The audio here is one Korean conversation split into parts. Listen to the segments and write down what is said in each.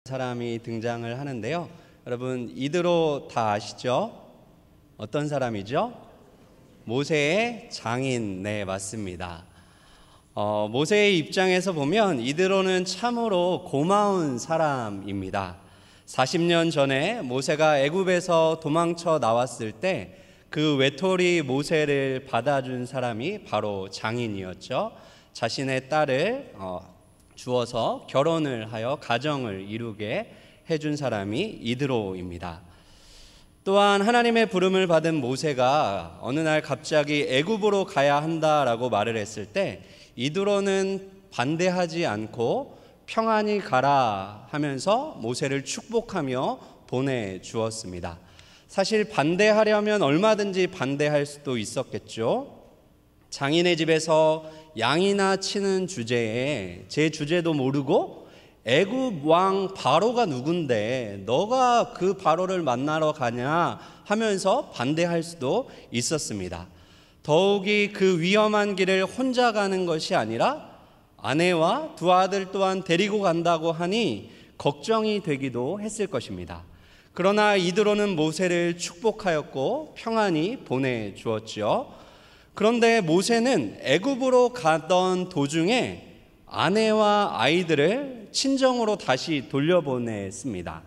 사람이 등장을 하는데요. 여러분 이드로 다 아시죠? 어떤 사람이죠? 모세의 장인. 네, 맞습니다. 모세의 입장에서 보면 이드로는 참으로 고마운 사람입니다. 40년 전에 모세가 애굽에서 도망쳐 나왔을 때 그 외톨이 모세를 받아준 사람이 바로 장인이었죠. 자신의 딸을 주어서 결혼을 하여 가정을 이루게 해준 사람이 이드로입니다. 또한 하나님의 부름을 받은 모세가 어느 날 갑자기 애굽으로 가야 한다라고 말을 했을 때 이드로는 반대하지 않고 평안히 가라 하면서 모세를 축복하며 보내주었습니다. 사실 반대하려면 얼마든지 반대할 수도 있었겠죠. 장인의 집에서 양이나 치는 주제에 제 주제도 모르고 애굽 왕 바로가 누군데 너가 그 바로를 만나러 가냐 하면서 반대할 수도 있었습니다. 더욱이 그 위험한 길을 혼자 가는 것이 아니라 아내와 두 아들 또한 데리고 간다고 하니 걱정이 되기도 했을 것입니다. 그러나 이드로는 모세를 축복하였고 평안히 보내주었죠. 그런데 모세는 애굽으로 가던 도중에 아내와 아이들을 친정으로 다시 돌려보냈습니다.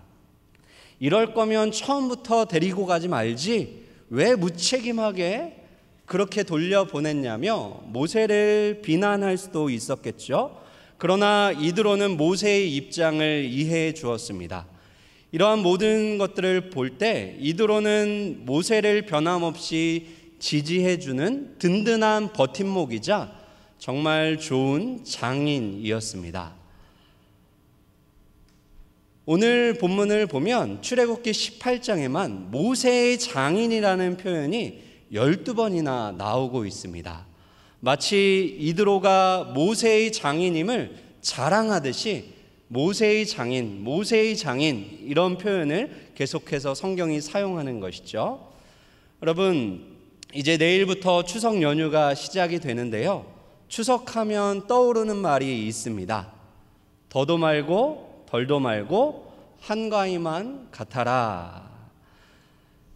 이럴 거면 처음부터 데리고 가지 말지 왜 무책임하게 그렇게 돌려보냈냐며 모세를 비난할 수도 있었겠죠. 그러나 이드로는 모세의 입장을 이해해 주었습니다. 이러한 모든 것들을 볼 때 이드로는 모세를 변함없이 지지해주는 든든한 버팀목이자 정말 좋은 장인이었습니다. 오늘 본문을 보면 출애굽기 18장에만 모세의 장인이라는 표현이 12번이나 나오고 있습니다. 마치 이드로가 모세의 장인임을 자랑하듯이 모세의 장인 이런 표현을 계속해서 성경이 사용하는 것이죠. 여러분, 이제 내일부터 추석 연휴가 시작이 되는데요. 추석하면 떠오르는 말이 있습니다. 더도 말고 덜도 말고 한가위만 같아라.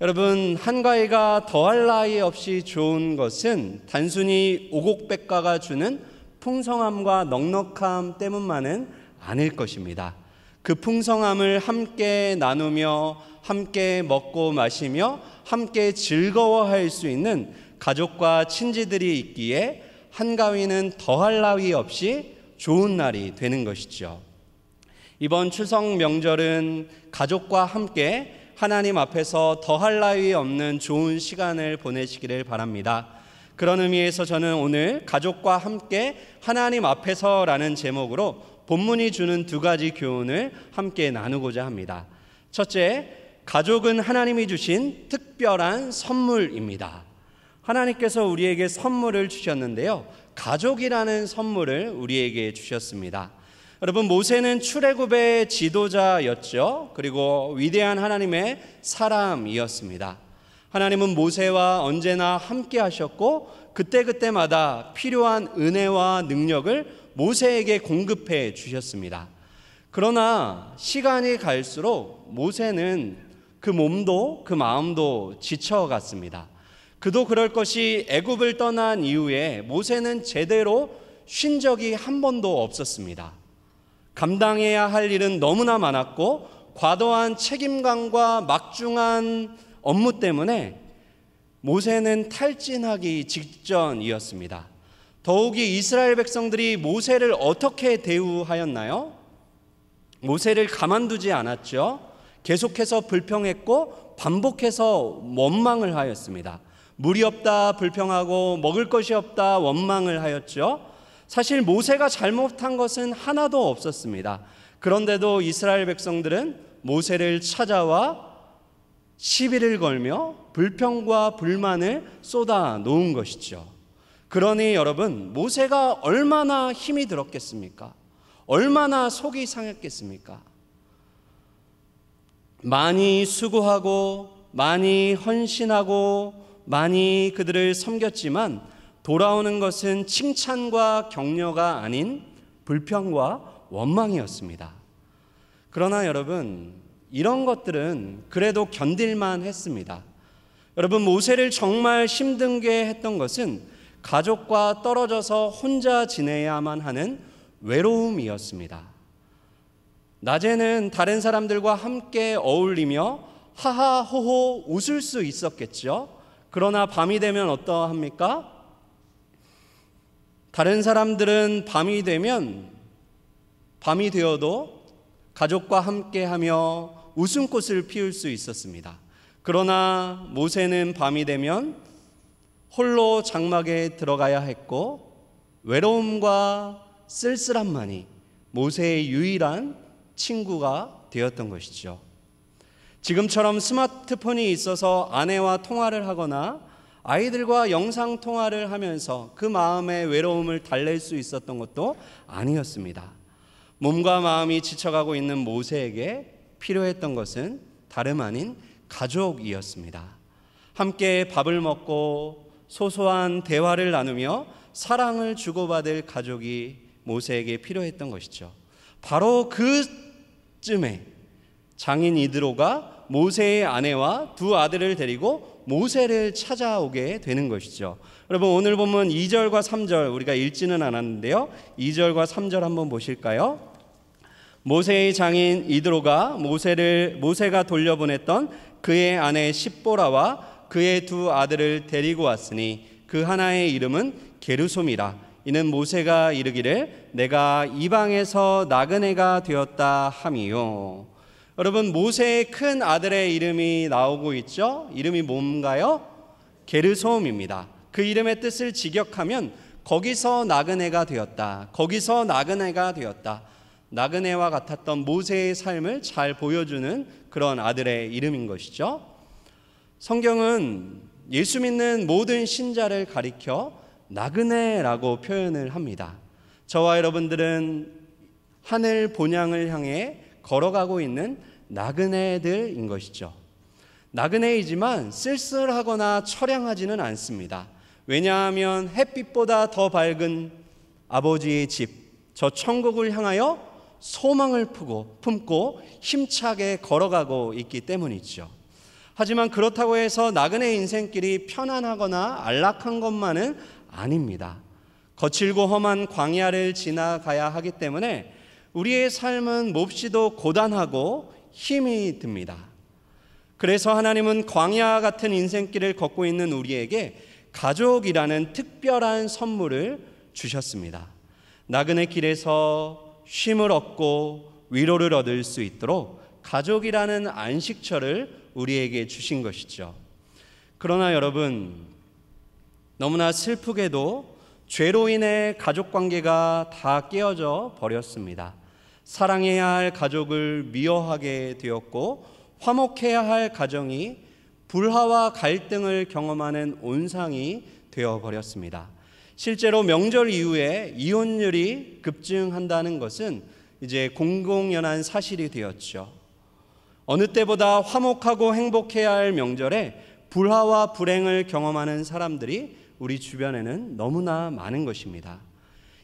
여러분, 한가위가 더할 나위 없이 좋은 것은 단순히 오곡백과가 주는 풍성함과 넉넉함 때문만은 아닐 것입니다. 그 풍성함을 함께 나누며 함께 먹고 마시며 함께 즐거워할 수 있는 가족과 친지들이 있기에 한가위는 더할 나위 없이 좋은 날이 되는 것이죠. 이번 추석 명절은 가족과 함께 하나님 앞에서 더할 나위 없는 좋은 시간을 보내시기를 바랍니다. 그런 의미에서 저는 오늘 가족과 함께 하나님 앞에서라는 제목으로 본문이 주는 두 가지 교훈을 함께 나누고자 합니다. 첫째, 가족은 하나님이 주신 특별한 선물입니다. 하나님께서 우리에게 선물을 주셨는데요. 가족이라는 선물을 우리에게 주셨습니다. 여러분, 모세는 출애굽의 지도자였죠. 그리고 위대한 하나님의 사람이었습니다. 하나님은 모세와 언제나 함께 하셨고 그때그때마다 필요한 은혜와 능력을 모세에게 공급해 주셨습니다. 그러나 시간이 갈수록 모세는 그 몸도 그 마음도 지쳐갔습니다. 그도 그럴 것이 애굽을 떠난 이후에 모세는 제대로 쉰 적이 한 번도 없었습니다. 감당해야 할 일은 너무나 많았고 과도한 책임감과 막중한 업무 때문에 모세는 탈진하기 직전이었습니다. 더욱이 이스라엘 백성들이 모세를 어떻게 대우하였나요? 모세를 가만두지 않았죠. 계속해서 불평했고 반복해서 원망을 하였습니다. 물이 없다 불평하고 먹을 것이 없다 원망을 하였죠. 사실 모세가 잘못한 것은 하나도 없었습니다. 그런데도 이스라엘 백성들은 모세를 찾아와 시비를 걸며 불평과 불만을 쏟아 놓은 것이죠. 그러니 여러분, 모세가 얼마나 힘이 들었겠습니까? 얼마나 속이 상했겠습니까? 많이 수고하고 많이 헌신하고 많이 그들을 섬겼지만 돌아오는 것은 칭찬과 격려가 아닌 불평과 원망이었습니다. 그러나 여러분, 이런 것들은 그래도 견딜만 했습니다. 여러분, 모세를 정말 힘들게 했던 것은 가족과 떨어져서 혼자 지내야만 하는 외로움이었습니다. 낮에는 다른 사람들과 함께 어울리며 하하호호 웃을 수 있었겠죠. 그러나 밤이 되면 어떠합니까? 다른 사람들은 밤이 되어도 가족과 함께하며 웃음꽃을 피울 수 있었습니다. 그러나 모세는 밤이 되면 홀로 장막에 들어가야 했고 외로움과 쓸쓸함만이 모세의 유일한 친구가 되었던 것이죠. 지금처럼 스마트폰이 있어서 아내와 통화를 하거나 아이들과 영상 통화를 하면서 그 마음의 외로움을 달랠 수 있었던 것도 아니었습니다. 몸과 마음이 지쳐가고 있는 모세에게 필요했던 것은 다름 아닌 가족이었습니다. 함께 밥을 먹고 소소한 대화를 나누며 사랑을 주고받을 가족이 모세에게 필요했던 것이죠. 바로 그쯤에 장인 이드로가 모세의 아내와 두 아들을 데리고 모세를 찾아오게 되는 것이죠. 여러분, 오늘 본문 2절과 3절 우리가 읽지는 않았는데요, 2절과 3절 한번 보실까요? 모세의 장인 이드로가 모세가 돌려보냈던 그의 아내 십보라와 그의 두 아들을 데리고 왔으니 그 하나의 이름은 게르솜이라. 이는 모세가 이르기를 내가 이방에서 나그네가 되었다 함이요. 여러분, 모세의 큰 아들의 이름이 나오고 있죠. 이름이 뭔가요? 게르솜입니다. 그 이름의 뜻을 직역하면 거기서 나그네가 되었다, 거기서 나그네가 되었다. 나그네와 같았던 모세의 삶을 잘 보여주는 그런 아들의 이름인 것이죠. 성경은 예수 믿는 모든 신자를 가리켜 나그네라고 표현을 합니다. 저와 여러분들은 하늘 본향을 향해 걸어가고 있는 나그네들인 것이죠. 나그네이지만 쓸쓸하거나 처량하지는 않습니다. 왜냐하면 햇빛보다 더 밝은 아버지의 집, 저 천국을 향하여 소망을 품고 힘차게 걸어가고 있기 때문이죠. 하지만 그렇다고 해서 나그네 인생길이 편안하거나 안락한 것만은 아닙니다. 거칠고 험한 광야를 지나가야 하기 때문에 우리의 삶은 몹시도 고단하고 힘이 듭니다. 그래서 하나님은 광야 같은 인생길을 걷고 있는 우리에게 가족이라는 특별한 선물을 주셨습니다. 나그네 길에서 쉼을 얻고 위로를 얻을 수 있도록 가족이라는 안식처를 우리에게 주신 것이죠. 그러나 여러분, 너무나 슬프게도 죄로 인해 가족관계가 다 깨어져 버렸습니다. 사랑해야 할 가족을 미워하게 되었고 화목해야 할 가정이 불화와 갈등을 경험하는 온상이 되어버렸습니다. 실제로 명절 이후에 이혼율이 급증한다는 것은 이제 공공연한 사실이 되었죠. 어느 때보다 화목하고 행복해야 할 명절에 불화와 불행을 경험하는 사람들이 우리 주변에는 너무나 많은 것입니다.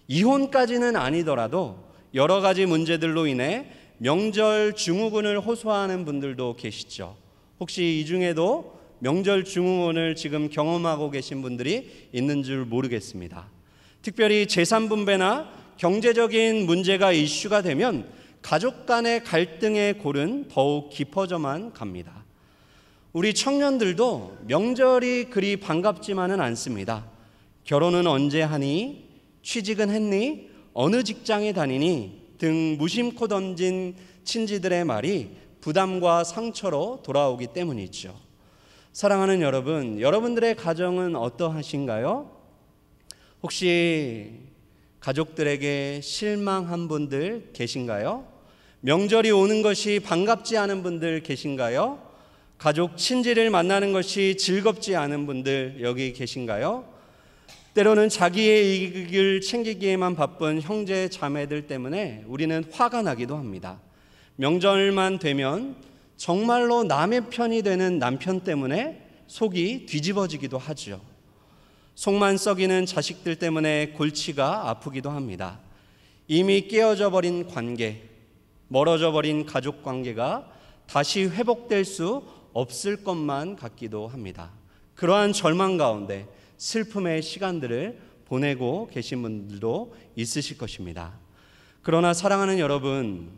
이혼까지는 아니더라도 여러 가지 문제들로 인해 명절 증후군을 호소하는 분들도 계시죠. 혹시 이 중에도 명절 증후군을 지금 경험하고 계신 분들이 있는 줄 모르겠습니다. 특별히 재산 분배나 경제적인 문제가 이슈가 되면 가족 간의 갈등의 골은 더욱 깊어져만 갑니다. 우리 청년들도 명절이 그리 반갑지만은 않습니다. 결혼은 언제 하니? 취직은 했니? 어느 직장에 다니니? 등 무심코 던진 친지들의 말이 부담과 상처로 돌아오기 때문이죠. 사랑하는 여러분, 여러분들의 가정은 어떠하신가요? 혹시 가족들에게 실망한 분들 계신가요? 명절이 오는 것이 반갑지 않은 분들 계신가요? 가족 친지를 만나는 것이 즐겁지 않은 분들 여기 계신가요? 때로는 자기의 이익을 챙기기에만 바쁜 형제 자매들 때문에 우리는 화가 나기도 합니다. 명절만 되면 정말로 남의 편이 되는 남편 때문에 속이 뒤집어지기도 하죠. 속만 썩이는 자식들 때문에 골치가 아프기도 합니다. 이미 깨어져 버린 관계, 멀어져 버린 가족 관계가 다시 회복될 수 없을 것만 같기도 합니다. 그러한 절망 가운데 슬픔의 시간들을 보내고 계신 분들도 있으실 것입니다. 그러나 사랑하는 여러분,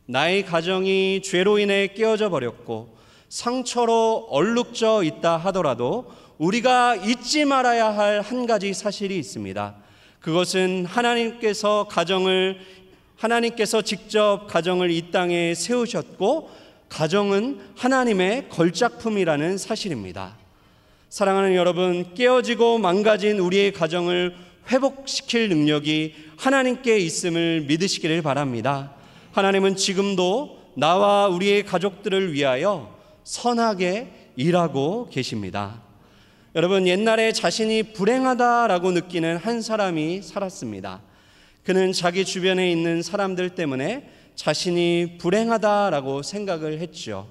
나의 가정이 죄로 인해 깨어져 버렸고 상처로 얼룩져 있다 하더라도 우리가 잊지 말아야 할 한 가지 사실이 있습니다. 그것은 하나님께서 직접 가정을 이 땅에 세우셨고 가정은 하나님의 걸작품이라는 사실입니다. 사랑하는 여러분, 깨어지고 망가진 우리의 가정을 회복시킬 능력이 하나님께 있음을 믿으시기를 바랍니다. 하나님은 지금도 나와 우리의 가족들을 위하여 선하게 일하고 계십니다. 여러분, 옛날에 자신이 불행하다라고 느끼는 한 사람이 살았습니다. 그는 자기 주변에 있는 사람들 때문에 자신이 불행하다라고 생각을 했죠.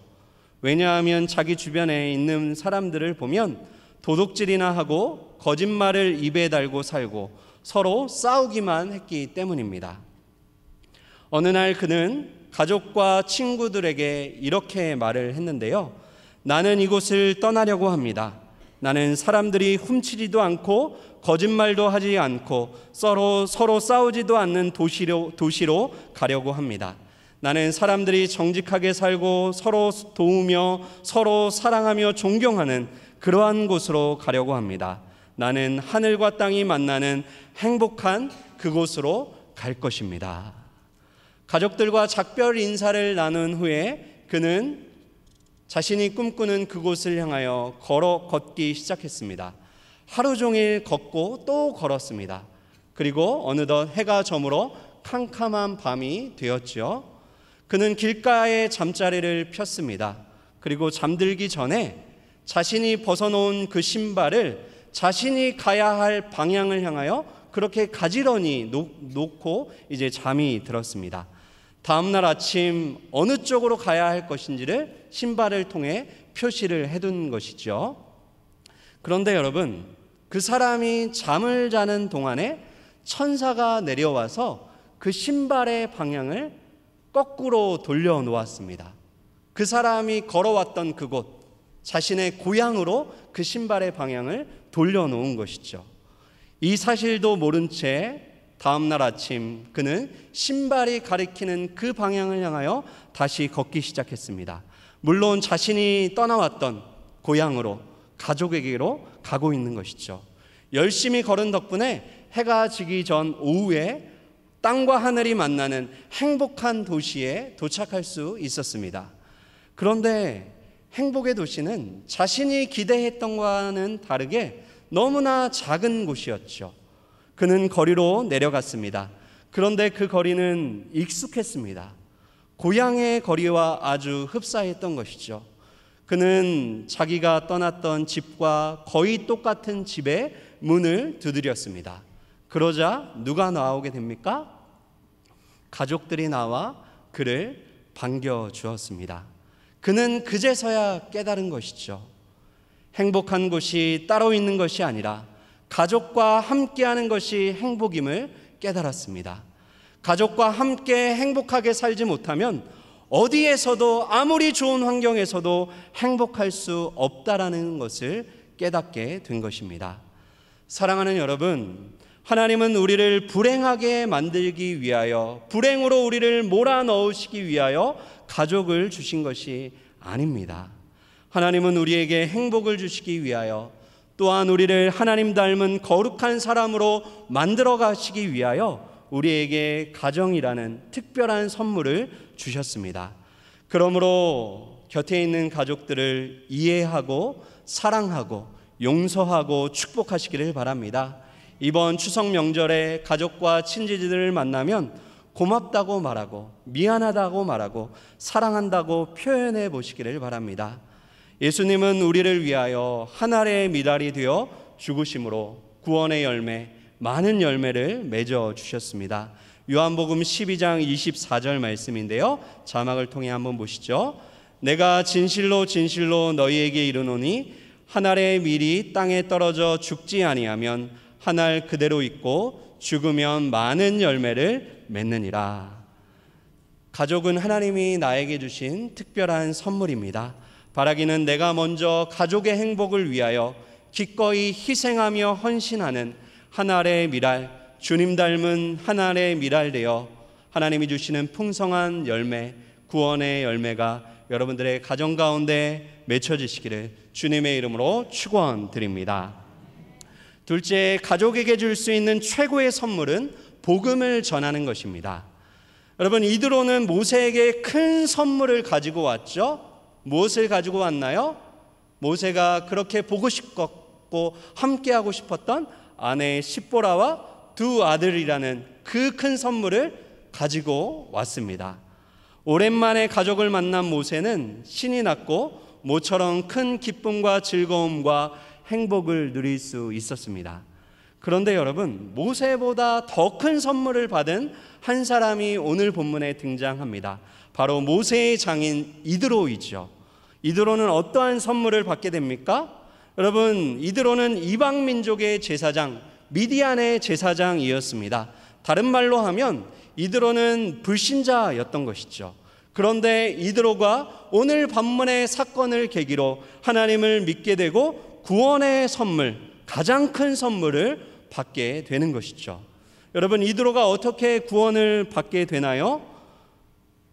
왜냐하면 자기 주변에 있는 사람들을 보면 도둑질이나 하고 거짓말을 입에 달고 살고 서로 싸우기만 했기 때문입니다. 어느 날 그는 가족과 친구들에게 이렇게 말을 했는데요. 나는 이곳을 떠나려고 합니다. 나는 사람들이 훔치지도 않고 거짓말도 하지 않고 서로 싸우지도 않는 도시로 가려고 합니다. 나는 사람들이 정직하게 살고 서로 도우며 서로 사랑하며 존경하는 그러한 곳으로 가려고 합니다. 나는 하늘과 땅이 만나는 행복한 그곳으로 갈 것입니다. 가족들과 작별 인사를 나눈 후에 그는 자신이 꿈꾸는 그곳을 향하여 걷기 시작했습니다. 하루 종일 걷고 또 걸었습니다. 그리고 어느덧 해가 저물어 캄캄한 밤이 되었죠. 그는 길가에 잠자리를 폈습니다. 그리고 잠들기 전에 자신이 벗어놓은 그 신발을 자신이 가야 할 방향을 향하여 그렇게 가지런히 놓고 이제 잠이 들었습니다. 다음날 아침 어느 쪽으로 가야 할 것인지를 신발을 통해 표시를 해둔 것이죠. 그런데 여러분, 그 사람이 잠을 자는 동안에 천사가 내려와서 그 신발의 방향을 거꾸로 돌려놓았습니다. 그 사람이 걸어왔던 그곳, 자신의 고향으로 그 신발의 방향을 돌려놓은 것이죠. 이 사실도 모른 채 다음날 아침 그는 신발이 가리키는 그 방향을 향하여 다시 걷기 시작했습니다. 물론 자신이 떠나왔던 고향으로, 가족에게로 가고 있는 것이죠. 열심히 걸은 덕분에 해가 지기 전 오후에 땅과 하늘이 만나는 행복한 도시에 도착할 수 있었습니다. 그런데 행복의 도시는 자신이 기대했던 것과는 다르게 너무나 작은 곳이었죠. 그는 거리로 내려갔습니다. 그런데 그 거리는 익숙했습니다. 고향의 거리와 아주 흡사했던 것이죠. 그는 자기가 떠났던 집과 거의 똑같은 집의 문을 두드렸습니다. 그러자 누가 나오게 됩니까? 가족들이 나와 그를 반겨주었습니다. 그는 그제서야 깨달은 것이죠. 행복한 곳이 따로 있는 것이 아니라 가족과 함께하는 것이 행복임을 깨달았습니다. 가족과 함께 행복하게 살지 못하면 어디에서도 아무리 좋은 환경에서도 행복할 수 없다라는 것을 깨닫게 된 것입니다. 사랑하는 여러분, 하나님은 우리를 불행하게 만들기 위하여, 불행으로 우리를 몰아넣으시기 위하여 가족을 주신 것이 아닙니다. 하나님은 우리에게 행복을 주시기 위하여, 또한 우리를 하나님 닮은 거룩한 사람으로 만들어 가시기 위하여 우리에게 가정이라는 특별한 선물을 주셨습니다. 그러므로 곁에 있는 가족들을 이해하고 사랑하고 용서하고 축복하시기를 바랍니다. 이번 추석 명절에 가족과 친지들을 만나면 고맙다고 말하고 미안하다고 말하고 사랑한다고 표현해 보시기를 바랍니다. 예수님은 우리를 위하여 한 알의 미랄이 되어 죽으심으로 구원의 열매, 많은 열매를 맺어 주셨습니다. 요한복음 12장 24절 말씀인데요, 자막을 통해 한번 보시죠. 내가 진실로 진실로 너희에게 이르노니 한 알의 밀이 땅에 떨어져 죽지 아니하면 한 알 그대로 있고 죽으면 많은 열매를 맺느니라. 가족은 하나님이 나에게 주신 특별한 선물입니다. 바라기는 내가 먼저 가족의 행복을 위하여 기꺼이 희생하며 헌신하는 하나의 미랄, 주님 닮은 하나의 미랄 되어 하나님이 주시는 풍성한 열매, 구원의 열매가 여러분들의 가정 가운데 맺혀지시기를 주님의 이름으로 축원드립니다. 둘째, 가족에게 줄 수 있는 최고의 선물은 복음을 전하는 것입니다. 여러분, 이드로는 모세에게 큰 선물을 가지고 왔죠. 무엇을 가지고 왔나요? 모세가 그렇게 보고 싶었고 함께하고 싶었던 아내 십보라와 두 아들이라는 그 큰 선물을 가지고 왔습니다. 오랜만에 가족을 만난 모세는 신이 났고 모처럼 큰 기쁨과 즐거움과 행복을 누릴 수 있었습니다. 그런데 여러분, 모세보다 더 큰 선물을 받은 한 사람이 오늘 본문에 등장합니다. 바로 모세의 장인 이드로이죠. 이드로는 어떠한 선물을 받게 됩니까? 여러분, 이드로는 이방 민족의 제사장, 미디안의 제사장이었습니다. 다른 말로 하면 이드로는 불신자였던 것이죠. 그런데 이드로가 오늘 본문의 사건을 계기로 하나님을 믿게 되고 구원의 선물, 가장 큰 선물을 받게 되는 것이죠. 여러분, 이드로가 어떻게 구원을 받게 되나요?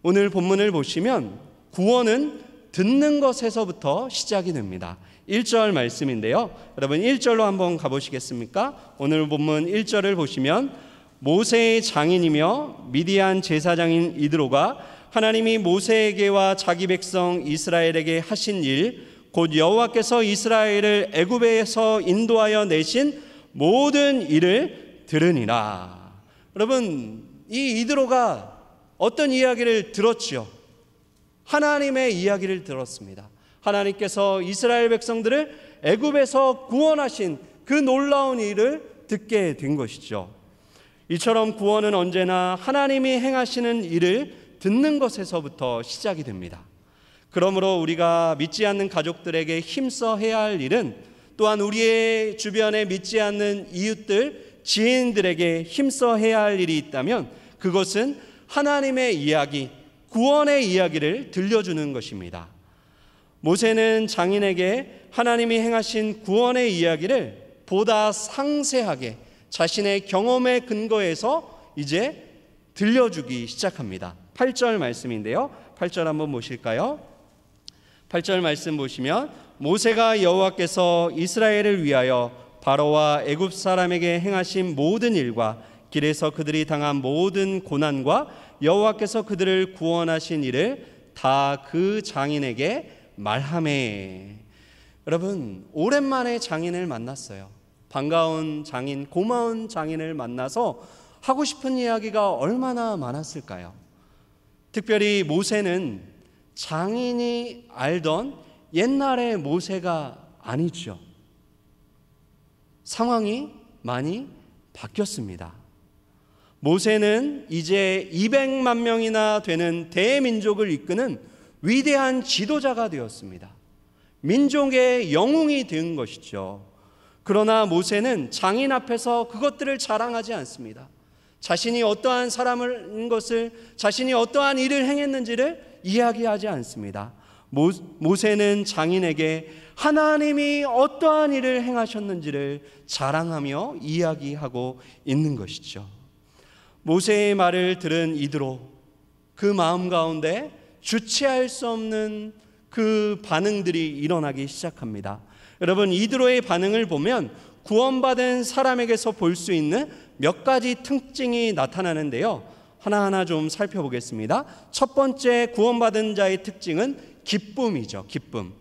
오늘 본문을 보시면 구원은 듣는 것에서부터 시작이 됩니다. 1절 말씀인데요. 여러분 1절로 한번 가보시겠습니까? 오늘 본문 1절을 보시면 모세의 장인이며 미디안 제사장인 이드로가 하나님이 모세에게와 자기 백성 이스라엘에게 하신 일, 곧 여호와께서 이스라엘을 애굽에서 인도하여 내신 모든 일을 들으니라. 여러분, 이 이드로가 어떤 이야기를 들었지요? 하나님의 이야기를 들었습니다. 하나님께서 이스라엘 백성들을 애굽에서 구원하신 그 놀라운 일을 듣게 된 것이죠. 이처럼 구원은 언제나 하나님이 행하시는 일을 듣는 것에서부터 시작이 됩니다. 그러므로 우리가 믿지 않는 가족들에게 힘써 해야 할 일은 또한 우리의 주변에 믿지 않는 이웃들, 지인들에게 힘써 해야 할 일이 있다면 그것은 하나님의 이야기, 구원의 이야기를 들려주는 것입니다. 모세는 장인에게 하나님이 행하신 구원의 이야기를 보다 상세하게 자신의 경험에 근거해서 이제 들려주기 시작합니다. 8절 말씀인데요. 8절 한번 보실까요? 8절 말씀 보시면 모세가 여호와께서 이스라엘을 위하여 바로와 애굽 사람에게 행하신 모든 일과 길에서 그들이 당한 모든 고난과 여호와께서 그들을 구원하신 일을 다 그 장인에게 말하매. 여러분, 오랜만에 장인을 만났어요. 반가운 장인, 고마운 장인을 만나서 하고 싶은 이야기가 얼마나 많았을까요? 특별히 모세는 장인이 알던 옛날의 모세가 아니죠. 상황이 많이 바뀌었습니다. 모세는 이제 200만 명이나 되는 대민족을 이끄는 위대한 지도자가 되었습니다. 민족의 영웅이 된 것이죠. 그러나 모세는 장인 앞에서 그것들을 자랑하지 않습니다. 자신이 어떠한 사람인 것을, 자신이 어떠한 일을 행했는지를 이야기하지 않습니다. 모세는 장인에게 하나님이 어떠한 일을 행하셨는지를 자랑하며 이야기하고 있는 것이죠. 모세의 말을 들은 이드로, 그 마음 가운데 주체할 수 없는 그 반응들이 일어나기 시작합니다. 여러분, 이드로의 반응을 보면 구원받은 사람에게서 볼 수 있는 몇 가지 특징이 나타나는데요. 하나하나 좀 살펴보겠습니다. 첫 번째, 구원받은 자의 특징은 기쁨이죠. 기쁨.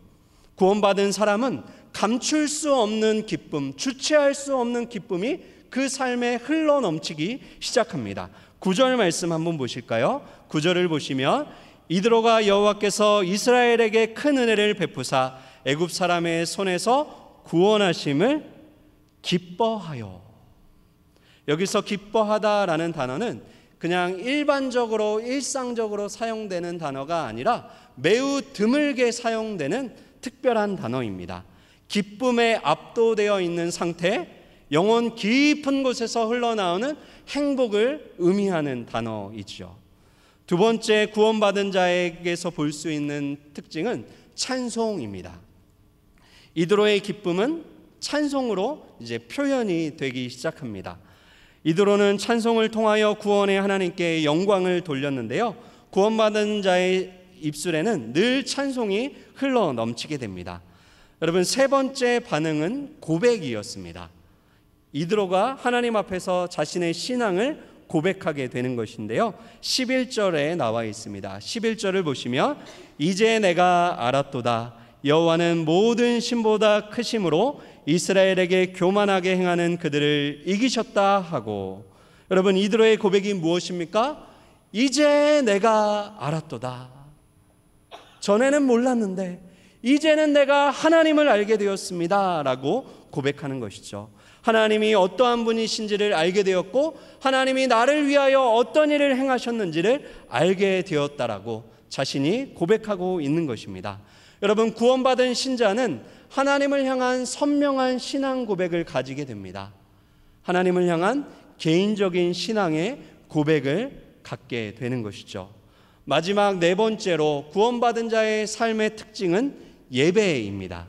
구원받은 사람은 감출 수 없는 기쁨, 주체할 수 없는 기쁨이 그 삶에 흘러 넘치기 시작합니다. 9절 말씀 한번 보실까요? 9절을 보시면 이드로가 여호와께서 이스라엘에게 큰 은혜를 베푸사 애굽 사람의 손에서 구원하심을 기뻐하여. 여기서 기뻐하다라는 단어는 그냥 일반적으로 일상적으로 사용되는 단어가 아니라 매우 드물게 사용되는 특별한 단어입니다. 기쁨에 압도되어 있는 상태, 영혼 깊은 곳에서 흘러나오는 행복을 의미하는 단어이죠. 두 번째 구원받은 자에게서 볼 수 있는 특징은 찬송입니다. 이드로의 기쁨은 찬송으로 이제 표현이 되기 시작합니다. 이드로는 찬송을 통하여 구원의 하나님께 영광을 돌렸는데요. 구원받은 자의 입술에는 늘 찬송이 흘러 넘치게 됩니다. 여러분, 세 번째 반응은 고백이었습니다. 이드로가 하나님 앞에서 자신의 신앙을 고백하게 되는 것인데요. 11절에 나와 있습니다. 11절을 보시면 이제 내가 알았도다. 여호와는 모든 신보다 크심으로 이스라엘에게 교만하게 행하는 그들을 이기셨다 하고, 여러분, 이드로의 고백이 무엇입니까? 이제 내가 알았도다. 전에는 몰랐는데 이제는 내가 하나님을 알게 되었습니다 라고 고백하는 것이죠. 하나님이 어떠한 분이신지를 알게 되었고 하나님이 나를 위하여 어떤 일을 행하셨는지를 알게 되었다라고 자신이 고백하고 있는 것입니다. 여러분, 구원받은 신자는 하나님을 향한 선명한 신앙 고백을 가지게 됩니다. 하나님을 향한 개인적인 신앙의 고백을 갖게 되는 것이죠. 마지막 네 번째로 구원받은 자의 삶의 특징은 예배입니다.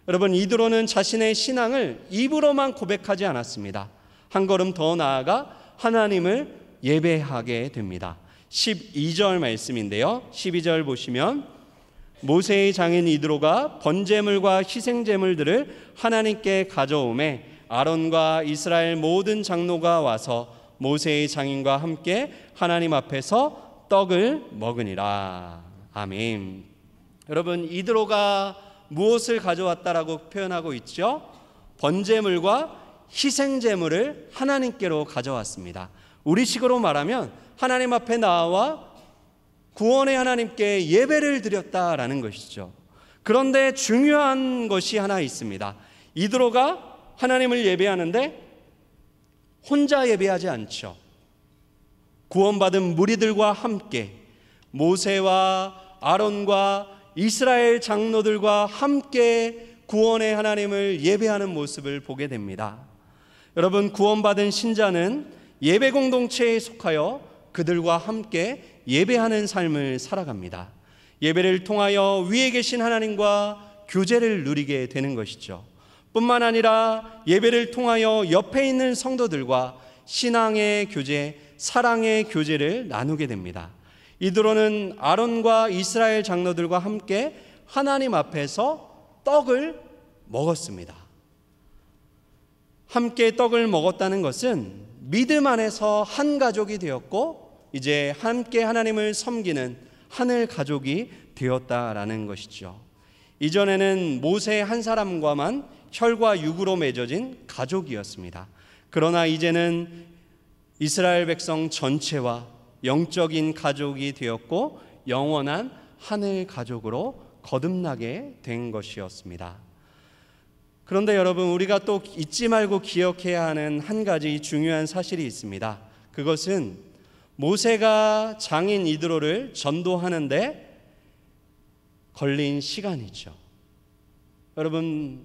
여러분, 이드로는 자신의 신앙을 입으로만 고백하지 않았습니다. 한 걸음 더 나아가 하나님을 예배하게 됩니다. 12절 말씀인데요. 12절 보시면 모세의 장인 이드로가 번제물과 희생제물들을 하나님께 가져오매 아론과 이스라엘 모든 장로가 와서 모세의 장인과 함께 하나님 앞에서 떡을 먹으니라. 아멘. 여러분, 이드로가 무엇을 가져왔다라고 표현하고 있죠? 번제물과 희생제물을 하나님께로 가져왔습니다. 우리식으로 말하면 하나님 앞에 나와 구원의 하나님께 예배를 드렸다라는 것이죠. 그런데 중요한 것이 하나 있습니다. 이드로가 하나님을 예배하는데 혼자 예배하지 않죠. 구원받은 무리들과 함께 모세와 아론과 이스라엘 장로들과 함께 구원의 하나님을 예배하는 모습을 보게 됩니다. 여러분, 구원받은 신자는 예배 공동체에 속하여 그들과 함께 예배하는 삶을 살아갑니다. 예배를 통하여 위에 계신 하나님과 교제를 누리게 되는 것이죠. 뿐만 아니라 예배를 통하여 옆에 있는 성도들과 신앙의 교제, 사랑의 교제를 나누게 됩니다. 이드로는 아론과 이스라엘 장로들과 함께 하나님 앞에서 떡을 먹었습니다. 함께 떡을 먹었다는 것은 믿음 안에서 한 가족이 되었고 이제 함께 하나님을 섬기는 하늘 가족이 되었다라는 것이죠. 이전에는 모세 한 사람과만 혈과 육으로 맺어진 가족이었습니다. 그러나 이제는 이스라엘 백성 전체와 영적인 가족이 되었고 영원한 하늘 가족으로 거듭나게 된 것이었습니다. 그런데 여러분, 우리가 또 잊지 말고 기억해야 하는 한 가지 중요한 사실이 있습니다. 그것은 모세가 장인 이드로를 전도하는데 걸린 시간이죠. 여러분,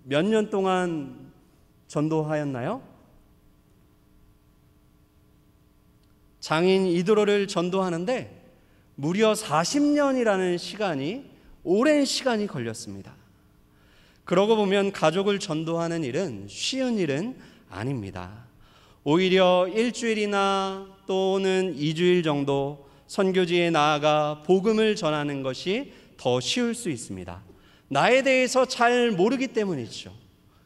몇 년 동안 전도하였나요? 장인 이드로를 전도하는데 무려 40년이라는 시간이, 오랜 시간이 걸렸습니다. 그러고 보면 가족을 전도하는 일은 쉬운 일은 아닙니다. 오히려 일주일이나 또는 2주일 정도 선교지에 나아가 복음을 전하는 것이 더 쉬울 수 있습니다. 나에 대해서 잘 모르기 때문이죠.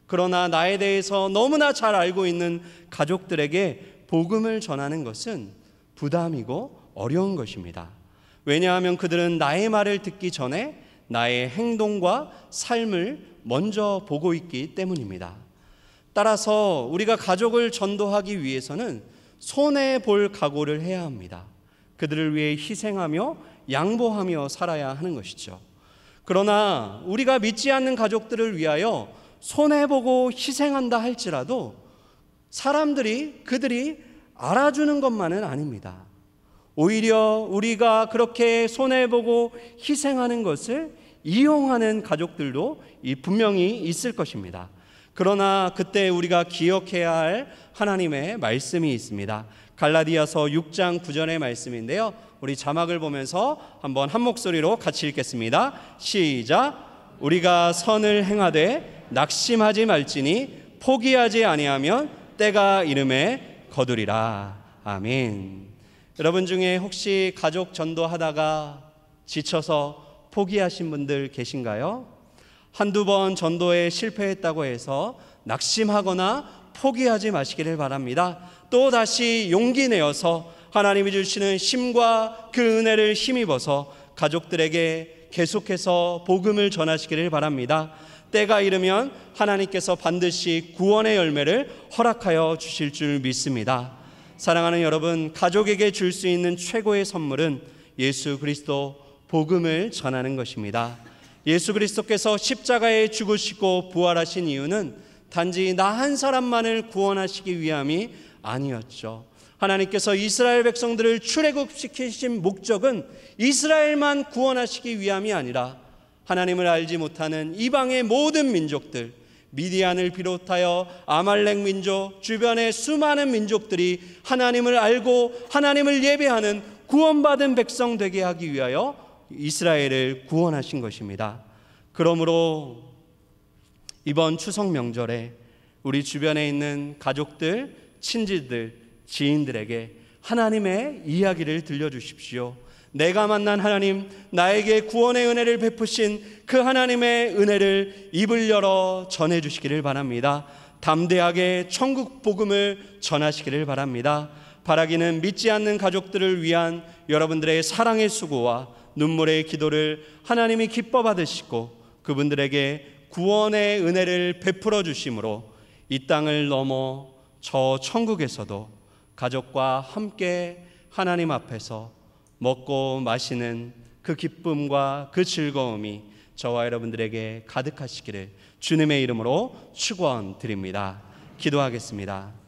그러나 나에 대해서 너무나 잘 알고 있는 가족들에게 복음을 전하는 것은 부담이고 어려운 것입니다. 왜냐하면 그들은 나의 말을 듣기 전에 나의 행동과 삶을 먼저 보고 있기 때문입니다. 따라서 우리가 가족을 전도하기 위해서는 손해볼 각오를 해야 합니다. 그들을 위해 희생하며 양보하며 살아야 하는 것이죠. 그러나 우리가 믿지 않는 가족들을 위하여 손해보고 희생한다 할지라도 그들이 알아주는 것만은 아닙니다. 오히려 우리가 그렇게 손해보고 희생하는 것을 이용하는 가족들도 분명히 있을 것입니다. 그러나 그때 우리가 기억해야 할 하나님의 말씀이 있습니다. 갈라디아서 6장 9절의 말씀인데요. 우리 자막을 보면서 한번 한 목소리로 같이 읽겠습니다. 시작. 우리가 선을 행하되 낙심하지 말지니 포기하지 아니하면 때가 이름에 거두리라. 아멘. 여러분 중에 혹시 가족 전도하다가 지쳐서 포기하신 분들 계신가요? 한두 번 전도에 실패했다고 해서 낙심하거나 포기하지 마시기를 바랍니다. 또 다시 용기 내어서 하나님이 주시는 힘과 그 은혜를 힘입어서 가족들에게 계속해서 복음을 전하시기를 바랍니다. 때가 이르면 하나님께서 반드시 구원의 열매를 허락하여 주실 줄 믿습니다. 사랑하는 여러분, 가족에게 줄 수 있는 최고의 선물은 예수 그리스도 복음을 전하는 것입니다. 예수 그리스도께서 십자가에 죽으시고 부활하신 이유는 단지 나 한 사람만을 구원하시기 위함이 아니었죠. 하나님께서 이스라엘 백성들을 출애굽시키신 목적은 이스라엘만 구원하시기 위함이 아니라 하나님을 알지 못하는 이방의 모든 민족들, 미디안을 비롯하여 아말렉 민족, 주변의 수많은 민족들이 하나님을 알고 하나님을 예배하는 구원받은 백성 되게 하기 위하여 이스라엘을 구원하신 것입니다. 그러므로 이번 추석 명절에 우리 주변에 있는 가족들, 친지들, 지인들에게 하나님의 이야기를 들려주십시오. 내가 만난 하나님, 나에게 구원의 은혜를 베푸신 그 하나님의 은혜를 입을 열어 전해주시기를 바랍니다. 담대하게 천국 복음을 전하시기를 바랍니다. 바라기는 믿지 않는 가족들을 위한 여러분들의 사랑의 수고와 눈물의 기도를 하나님이 기뻐 받으시고 그분들에게 구원의 은혜를 베풀어 주심으로 이 땅을 넘어 저 천국에서도 가족과 함께 하나님 앞에서 먹고 마시는 그 기쁨과 그 즐거움이 저와 여러분들에게 가득하시기를 주님의 이름으로 축원드립니다. 기도하겠습니다.